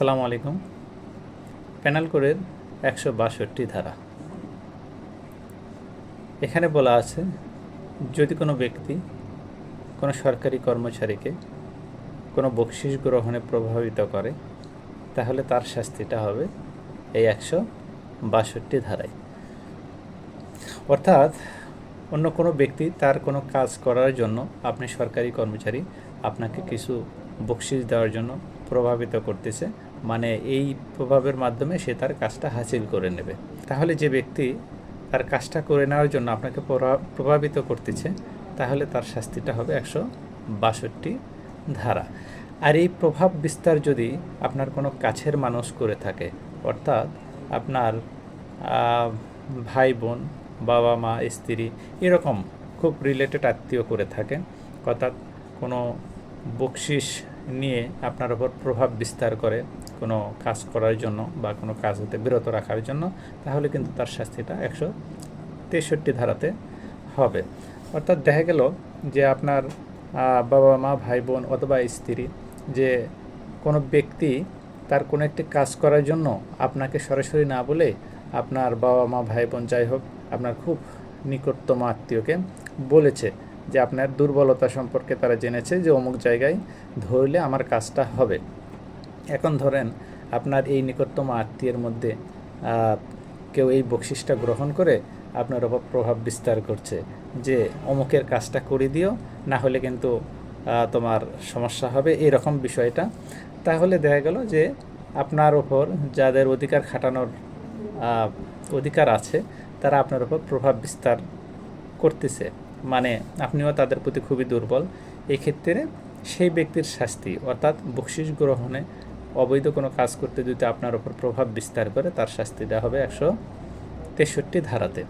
আসসালামু আলাইকুম। পেনাল কোডের ১৬২ ধারা। এখানে বলা আছে, যদি কোনো ব্যক্তি কোনো সরকারি কর্মচারীকে কোনো বকশিস গ্রহণে প্রভাবিত করে, তাহলে তার শাস্তিটা হবে এই ১৬২ ধারায়। অর্থাৎ অন্য কোনো ব্যক্তি তার কোনো কাজ করার জন্য, আপনি সরকারি কর্মচারী, আপনাকে কিছু বকশিস দেওয়ার জন্য প্রভাবিত করতেছে, মানে এই প্রভাবের মাধ্যমে সে তার কাজটা হাসিল করে নেবে। তাহলে যে ব্যক্তি তার কাজটা করে নেওয়ার জন্য আপনাকে প্রভাবিত করতেছে, তাহলে তার শাস্তিটা হবে ১৬২ ধারা। আর এই প্রভাব বিস্তার যদি আপনার কোনো কাছের মানুষ করে থাকে, অর্থাৎ আপনার ভাই বোন, বাবা মা, স্ত্রী, এরকম খুব রিলেটেড আত্মীয় করে থাকে, অর্থাৎ কোনো বকশিস নিয়ে আপনার ওপর প্রভাব বিস্তার করে কোনো কাজ করার জন্য বা কোনো কাজ হতে বিরত রাখার জন্য, তাহলে কিন্তু তার শাস্তিটা ১৬৩ ধারাতে হবে। অর্থাৎ দেখা গেল যে আপনার বাবা মা, ভাই বোন অথবা স্ত্রী, যে কোনো ব্যক্তি তার কোনো একটি কাজ করার জন্য আপনাকে সরাসরি না বলে আপনার বাবা মা, ভাই বোন, যাই হোক, আপনার খুব নিকটতম আত্মীয়কে বলেছে যে আপনার দুর্বলতা সম্পর্কে তারা জেনেছে যে অমুক জায়গায় ধরলে আমার কাজটা হবে। এখন ধরেন আপনার এই নিকটতম আত্মীয়ের মধ্যে কেউ এই বকশিসটা গ্রহণ করে আপনার ওপর প্রভাব বিস্তার করছে যে অমুকের কাজটা করে দিও, না হলে কিন্তু তোমার সমস্যা হবে, এরকম বিষয়টা। তাহলে দেখা গেল যে আপনার ওপর যাদের অধিকার খাটানোর অধিকার আছে, তারা আপনার ওপর প্রভাব বিস্তার করতেছে, মানে আপনিও তাদের প্রতি খুবই দুর্বল। এই ক্ষেত্রে সেই ব্যক্তির শাস্তি, অর্থাৎ বকশিস গ্রহণে অবৈধ কোনো কাজ করতে যদি আপনার ওপর প্রভাব বিস্তার করে, তার শাস্তি দেওয়া হবে ১৬৩ ধারাতে।